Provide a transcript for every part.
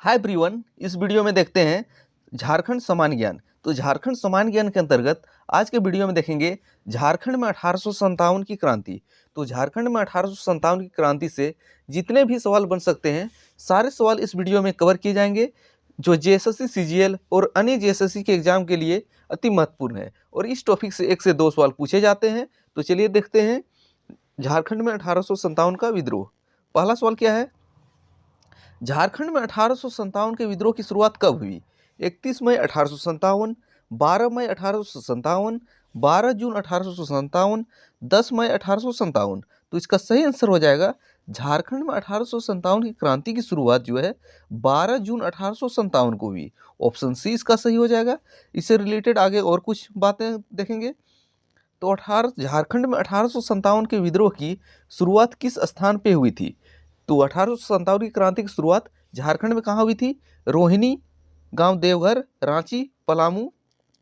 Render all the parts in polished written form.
Hi everyone, इस video में देखते हैं झारखंड समान ज्ञान। तो झारखंड समान ज्ञान के अंतर्गत आज के वीडियो में देखेंगे झारखंड में 1857 की क्रांति। तो झारखंड में 1857 की क्रांति से जितने भी सवाल बन सकते हैं सारे सवाल इस वीडियो में कवर किए जाएंगे, जो जेएसएससी, सीजीएल और अन्य जेएसएससी के एग्जाम के लिए अति महत्वपूर्ण है। और इस टॉपिक से 1 से 2 सवाल पूछे जाते हैं। तो चलिए देखते हैं झारखंड में 1857 का विद्रोह। पहला सवाल क्या है? झारखंड में 1857 के विद्रोह की शुरुआत कब हुई? 31 मई 1857, 12 मई 1857, 12 जून 1857, 10 मई 1857। तो इसका सही आंसर हो जाएगा झारखंड में 1857 की क्रांति की शुरुआत जो है 12 जून 1857 को हुई। ऑप्शन सी इसका सही हो जाएगा। इससे रिलेटेड आगे और कुछ बातें देखेंगे। तो झारखंड में 1857 के विद्रोह की शुरुआत किस स्थान पे हुई थी? तो 1857 की क्रांति की शुरुआत झारखंड में कहाँ हुई थी? रोहिणी, गांव देवघर, रांची, पलामू,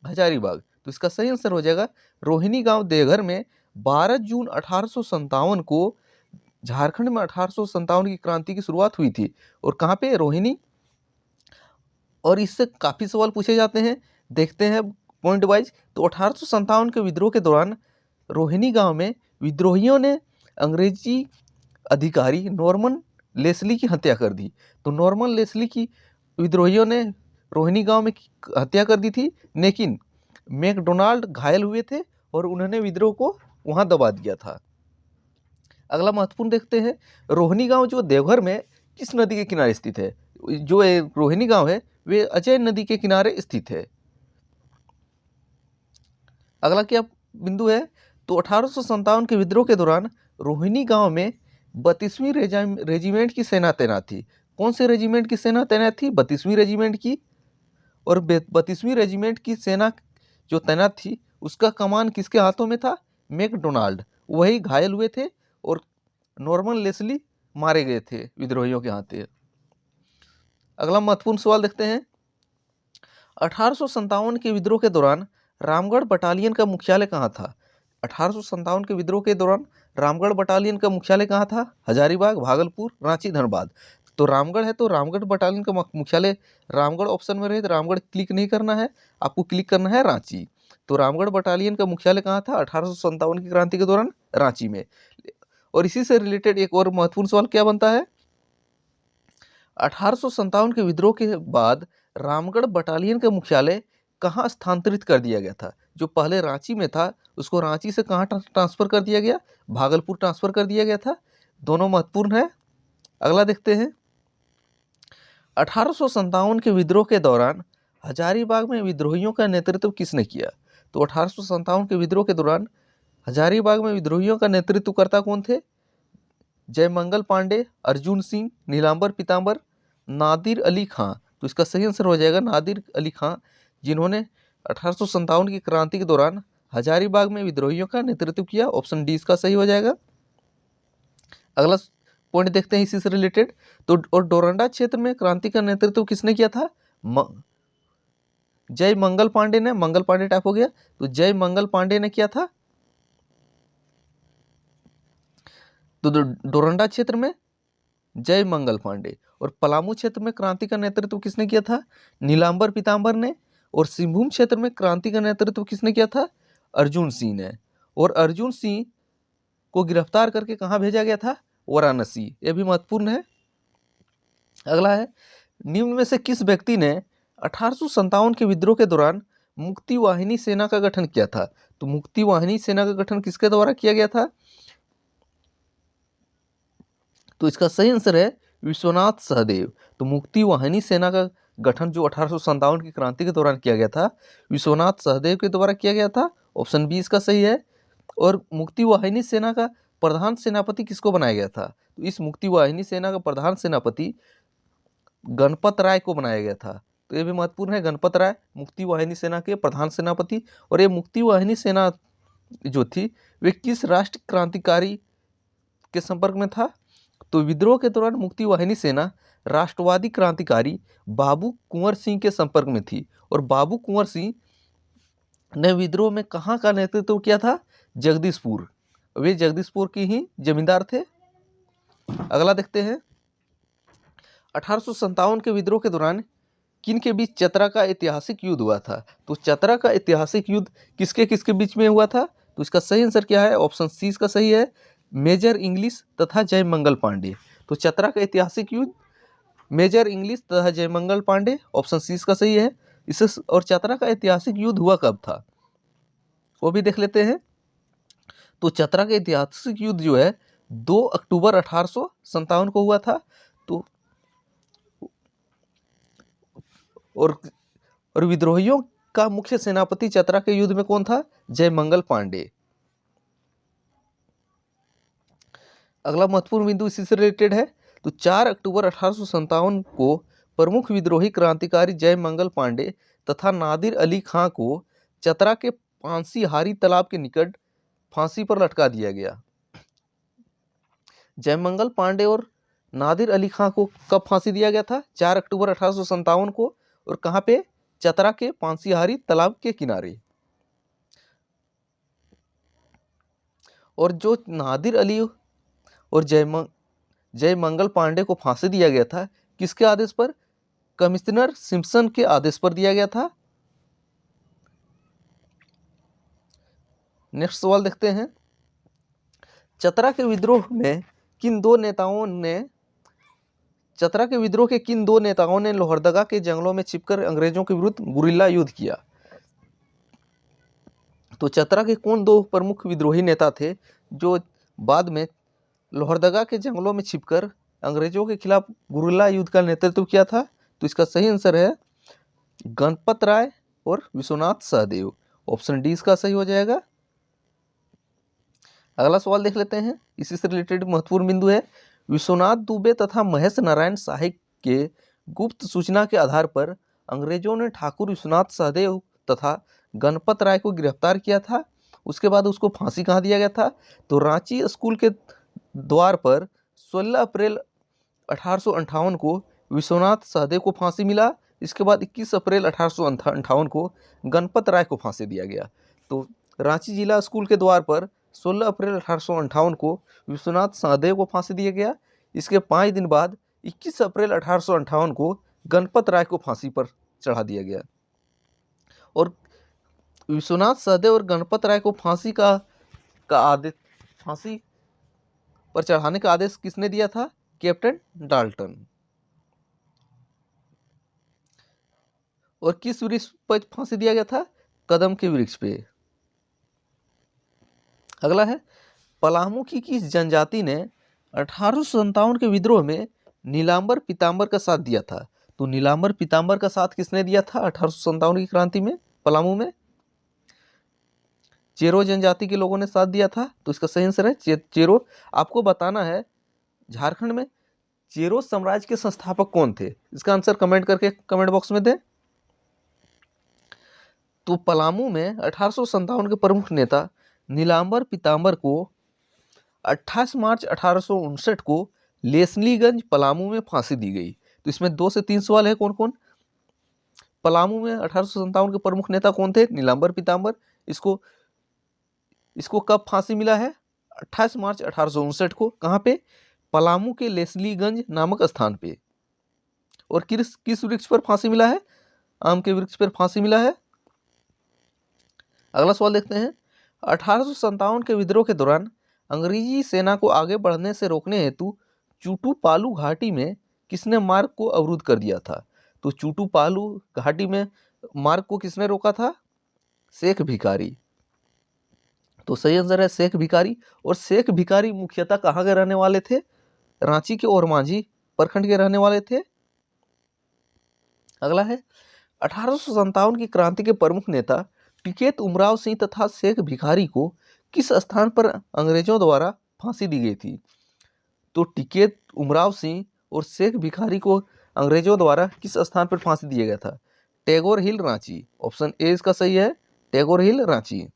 हजारीबाग। तो इसका सही आंसर हो जाएगा रोहिणी गांव देवघर में 12 जून 1857 को झारखंड में 1857 की क्रांति की शुरुआत हुई थी। और कहाँ पे? रोहिणी। और इससे काफ़ी सवाल पूछे जाते हैं, देखते हैं पॉइंट वाइज। तो 1857 के विद्रोह के दौरान रोहिणी गांव में विद्रोहियों ने अंग्रेजी अधिकारी नॉर्मन लेस्ली की हत्या कर दी। तो नॉर्मन लेस्ली की विद्रोहियों ने रोहिणी गांव में हत्या कर दी थी, लेकिन मैकडोनाल्ड घायल हुए थे और उन्होंने विद्रोह को वहां दबा दिया था। अगला महत्वपूर्ण देखते हैं, रोहिणी गांव जो देवघर में किस नदी के किनारे स्थित है? जो रोहिणी गांव है वे अजय नदी के किनारे स्थित है। अगला क्या बिंदु है? तो 1857 के विद्रोह के दौरान रोहिणी गांव में 32वीं रेजिमेंट की सेना तैनात थी। कौन से रेजिमेंट की सेना तैनात थी? 32वीं रेजिमेंट की। और 32वीं रेजिमेंट की सेना जो तैनात थी उसका कमान किसके हाथों में था? मैकडोनाल्ड। वही घायल हुए थे और नॉर्मन लेस्ली मारे गए थे विद्रोहियों के हाथ। अगला महत्वपूर्ण सवाल देखते हैं, 1857 के विद्रोह के दौरान रामगढ़ बटालियन का मुख्यालय कहाँ था? 1857 के विद्रोह के दौरान रामगढ़ बटालियन का मुख्यालय कहाँ था? हजारीबाग, भागलपुर, रांची, धनबाद। तो रामगढ़ है तो रामगढ़ बटालियन का मुख्यालय रामगढ़ ऑप्शन में रहे तो रामगढ़ क्लिक नहीं करना है, आपको क्लिक करना है रांची। तो रामगढ़ बटालियन का मुख्यालय कहाँ था 1857 की क्रांति के दौरान? रांची में। और इसी से रिलेटेड एक और महत्वपूर्ण सवाल क्या बनता है, 1857 के विद्रोह के बाद रामगढ़ बटालियन का मुख्यालय कहाँ स्थानांतरित कर दिया गया था? जो पहले रांची में था उसको रांची से कहाँ ट्रांसफर कर दिया गया? भागलपुर ट्रांसफर कर दिया गया था। दोनों महत्वपूर्ण है। अगला देखते हैं, 1857 के विद्रोह के दौरान हजारीबाग में विद्रोहियों का नेतृत्व किसने किया? तो 1857 के विद्रोह के दौरान हजारीबाग में विद्रोहियों का नेतृत्वकर्ता कौन थे? जयमंगल पांडे, अर्जुन सिंह, नीलांबर पीतांबर, नादिर अली खां। तो इसका सही आंसर हो जाएगा नादिर अली खां, जिन्होंने 1857 की क्रांति के दौरान हजारीबाग में विद्रोहियों का नेतृत्व किया। ऑप्शन डी इसका सही हो जाएगा। अगला पॉइंट देखते हैं इसी से रिलेटेड। तो और डोरंडा क्षेत्र में क्रांति का नेतृत्व किसने किया था? जय मंगल पांडे ने। मंगल पांडे टाइप हो गया, तो जय मंगल पांडे ने किया था। तो डोरंडा क्षेत्र में जय मंगल पांडे। और पलामू क्षेत्र में क्रांति का नेतृत्व किसने किया था? नीलांबर पीतांबर ने। और सिंहभूम क्षेत्र में क्रांति का नेतृत्व किसने किया था? अर्जुन सिंह ने। और अर्जुन सिंह को गिरफ्तार करके कहाँ भेजा गया था? वाराणसी। यह भी महत्वपूर्ण है। अगला है, निम्न में से किस व्यक्ति ने 1857 के विद्रोह के दौरान मुक्ति वाहिनी सेना का गठन किया था? तो मुक्ति वाहिनी सेना का गठन किसके द्वारा किया गया था? तो इसका सही आंसर है विश्वनाथ सहदेव। तो मुक्ति वाहिनी सेना का गठन जो 1857 की क्रांति के दौरान किया गया था विश्वनाथ सहदेव के द्वारा किया गया था। ऑप्शन बी इसका सही है। और मुक्ति वाहिनी सेना का प्रधान सेनापति किसको बनाया गया था? तो इस मुक्ति वाहिनी सेना का प्रधान सेनापति गणपत राय को बनाया गया था। तो ये भी महत्वपूर्ण है, गणपत राय मुक्ति वाहिनी सेना के प्रधान सेनापति। और ये मुक्ति वाहिनी सेना जो थी वे किस राष्ट्र क्रांतिकारी के संपर्क में था? तो विद्रोह के दौरान मुक्ति वाहिनी सेना राष्ट्रवादी क्रांतिकारी बाबू कुंवर सिंह के संपर्क में थी। और बाबू कुंवर सिंह ने विद्रोह में कहाँ का नेतृत्व किया था? जगदीशपुर। वे जगदीशपुर के ही जमींदार थे। अगला देखते हैं, 1857 के विद्रोह के दौरान किन के बीच चतरा का ऐतिहासिक युद्ध हुआ था? तो चतरा का ऐतिहासिक युद्ध किसके किसके बीच में हुआ था? तो इसका सही आंसर क्या है? ऑप्शन सी इसका सही है, मेजर इंग्लिश तथा जयमंगल पांडे। तो चतरा का ऐतिहासिक युद्ध मेजर इंग्लिश तथा जयमंगल पांडे, ऑप्शन सी इसका सही है। इसे और चतरा का ऐतिहासिक युद्ध हुआ कब था वो भी देख लेते हैं। तो चतरा का ऐतिहासिक युद्ध जो है 2 अक्टूबर 1857 को हुआ था। तो और विद्रोहियों का मुख्य सेनापति चतरा के युद्ध में कौन था? जयमंगल पांडे। अगला महत्वपूर्ण बिंदु इसी से रिलेटेड है। तो 4 अक्टूबर 1857 को प्रमुख विद्रोही क्रांतिकारी जयमंगल पांडे तथा नादिर अली खां को चतरा के पांसी हारी तालाब के निकट फांसी पर लटका दिया गया। जयमंगल पांडे और नादिर अली खां को कब फांसी दिया गया था? 4 अक्टूबर 1857 को। और कहाँ पे? चतरा के पांसीहारी तालाब के किनारे। और जो नादिर अली और जयमंगल पांडे को फांसी दिया गया था, किसके आदेश पर? कमिश्नर सिम्पसन के आदेश पर दिया गया था। नेक्स्ट सवाल देखते हैं। चतरा के विद्रोह के किन दो नेताओं ने लोहरदगा के जंगलों में छिपकर अंग्रेजों के विरुद्ध गुरिल्ला युद्ध किया? तो चतरा के कौन दो प्रमुख विद्रोही नेता थे जो बाद में लोहरदगा के जंगलों में छिपकर अंग्रेजों के खिलाफ गुरिल्ला युद्ध का नेतृत्व किया था? तो इसका सही आंसर है गणपत राय और विश्वनाथ सहदेव। ऑप्शन डी इसका सही हो जाएगा। अगला सवाल देख लेते हैं, इसी से रिलेटेड महत्वपूर्ण बिंदु है। विश्वनाथ दुबे तथा महेश नारायण शाही के गुप्त सूचना के आधार पर अंग्रेजों ने ठाकुर विश्वनाथ सहदेव तथा गणपत राय को गिरफ्तार किया था। उसके बाद उसको फांसी कहाँ दिया गया था? तो रांची स्कूल के द्वार पर 16 अप्रैल 1858 को विश्वनाथ सहदेव को फांसी मिला। इसके बाद 21 अप्रैल 1858 को गणपत राय को फांसी दिया गया। तो रांची जिला स्कूल के द्वार पर 16 अप्रैल 1858 को विश्वनाथ सहदेव को फांसी दिया गया। इसके 5 दिन बाद 21 अप्रैल 1858 को गणपत राय को फांसी पर चढ़ा दिया गया। और विश्वनाथ सहदेव और गणपत राय को फांसी पर चढ़ाने का आदेश किसने दिया था? Captain Dalton. और किस वृक्ष पर फांसी दिया गया था? कदम के वृक्ष पे। अगला है, पलामू की किस जनजाति ने 1857 के विद्रोह में नीलांबर पीतांबर का साथ दिया था? तो नीलांबर पीतांबर का साथ किसने दिया था 1857 की क्रांति में पलामू में? चेरो जनजाति के लोगों ने साथ दिया था। तो इसका सही आंसर है चेरो। आपको बताना है झारखंड में चेरो साम्राज्य के संस्थापक कौन थे? इसका आंसर कमेंट करके कमेंट बॉक्स में दें। तो पलामू में 1857 के प्रमुख नेता नीलांबर पीतांबर को 28 मार्च 1859 को लेसलीगंज पलामू में फांसी दी गई। तो इसमें 2 से 3 सवाल है, कौन कौन? पलामू में 1857 के प्रमुख नेता कौन थे? नीलांबर पीतांबर। इसको कब फांसी मिला है? 28 मार्च 1859 को। कहाँ पे? पलामू के लेसलीगंज नामक स्थान पे। और किस वृक्ष पर फांसी मिला है? आम के वृक्ष पर फांसी मिला है। अगला सवाल देखते हैं। 1857 के विद्रोह के दौरान अंग्रेजी सेना को आगे बढ़ने से रोकने हेतु चूटू पालू घाटी में किसने मार्ग को अवरुद्ध कर दिया था? तो चूटू पालू घाटी में मार्ग को किसने रोका था? शेख भिखारी। तो सही आंसर है शेख भिखारी। और शेख भिखारी मुख्यतः कहाँ के रहने वाले थे? रांची के ओरमांझी प्रखंड के रहने वाले थे। अगला है, 1857 की क्रांति के प्रमुख नेता टिकैत उमराव सिंह तथा शेख भिखारी को किस स्थान पर अंग्रेजों द्वारा फांसी दी गई थी? तो टिकैत उमराव सिंह और शेख भिखारी को अंग्रेजों द्वारा किस स्थान पर फांसी दिया गया था? टैगोर हिल रांची। ऑप्शन ए इसका सही है, टैगोर हिल रांची।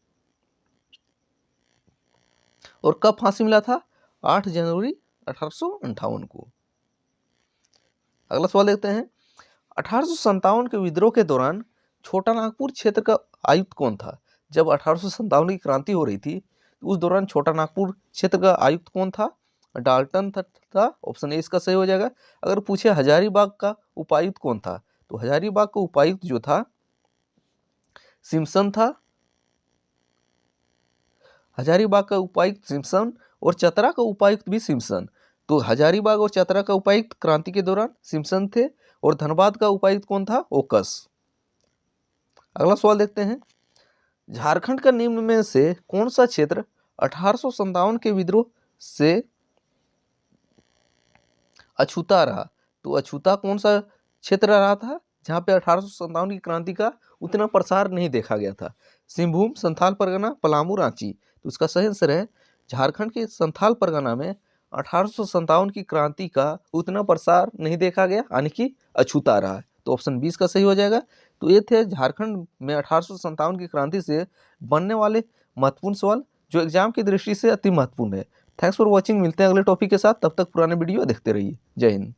और कब फांसी मिला था? 8 जनवरी 1858 को। अगला सवाल देखते हैं। 1857 के विद्रोह के दौरान छोटा नागपुर क्षेत्र का आयुक्त कौन था? जब 1857 की क्रांति हो रही थी उस दौरान छोटा नागपुर क्षेत्र का आयुक्त कौन था? डाल्टन था। ऑप्शन ए इसका सही हो जाएगा। अगर पूछे हजारीबाग का उपायुक्त कौन था, तो हजारीबाग का उपायुक्त जो था सिम्पसन था। हजारीबाग का उपायुक्त सिम्पसन और चतरा का उपायुक्त भी सिम्पसन। तो हजारीबाग और चतरा का उपायुक्त क्रांति के दौरान सिम्पसन थे और धनबाद का उपायुक्त कौन था, ओकस। अगला सवाल देखते हैं, झारखंड का निम्न में से कौन सा क्षेत्र 1857 के विद्रोह से अछूता रहा। तो अछूता कौन सा क्षेत्र रहा था जहां पे 1857 की क्रांति का उतना प्रसार नहीं देखा गया था। सिंहभूम, संथाल परगना, पलामू, रांची। तो इसका सही आंसर है झारखंड के संथाल परगना में 1857 की क्रांति का उतना प्रसार नहीं देखा गया, यानी कि अछूता रहा है। तो ऑप्शन 20 का सही हो जाएगा। तो ये थे झारखंड में 1857 की क्रांति से बनने वाले महत्वपूर्ण सवाल जो एग्जाम की दृष्टि से अति महत्वपूर्ण है। Thanks for watching. मिलते हैं अगले टॉपिक के साथ, तब तक पुराने वीडियो देखते रहिए। जय हिंद।